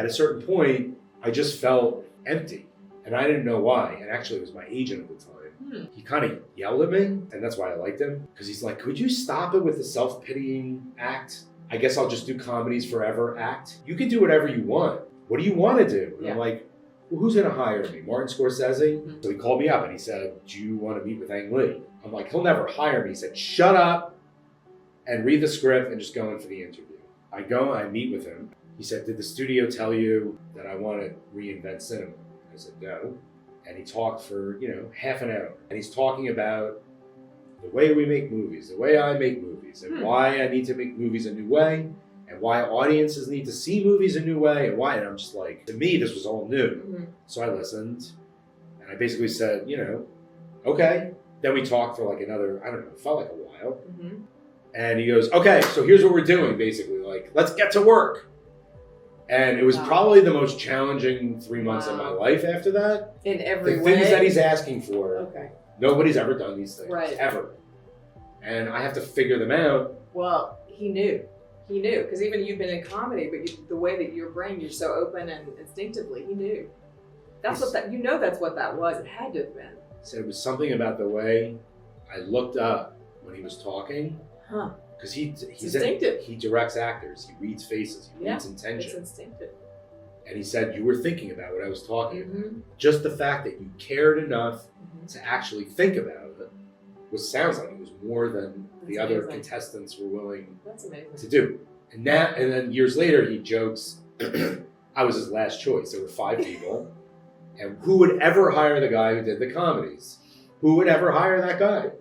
at a certain point, I just felt empty. And I didn't know why. And actually, it was my agent at the time. He kind of yelled at me, and that's why I liked him. Because he's like, could you stop it with the self-pitying act? I guess I'll just do comedies forever act. You can do whatever you want. What do you want to do? And I'm like, well, who's going to hire me? Martin Scorsese? So he called me up and he said, do you want to meet with Ang Lee? I'm like, he'll never hire me. He said, shut up and read the script and just go in for the interview. I go, I meet with him. He said, did the studio tell you that I want to reinvent cinema? I said, no. And he talked for, half an hour. And he's talking about the way we make movies, the way I make movies, and why I need to make movies a new way, and why audiences need to see movies a new way, and why. And I'm just like, to me, this was all new. So I listened, and I basically said, okay. Then we talked for like another, I don't know, it felt like a while. And he goes, okay, so here's what we're doing, basically. Like, let's get to work. And it was probably the most challenging 3 months of my life after that. In every way? The things that he's asking for. Okay. Nobody's ever done these things. Right. Ever. And I have to figure them out. Well, he knew. He knew. Because even you've been in comedy, but the way that your brain, you're so open and instinctively, he knew. That's what that, that's what that was. It had to have been. He said it was something about the way I looked up when he was talking. Huh. Because he's instinctive. He directs actors. He reads faces. He reads intention. It's instinctive. And he said, you were thinking about what I was talking about. Just the fact that you cared enough to actually think about it sounds like it was more than the other contestants were willing to do. And then years later, he jokes, I was his last choice. There were 5 people. And who would ever hire the guy who did the comedies? Who would ever hire that guy?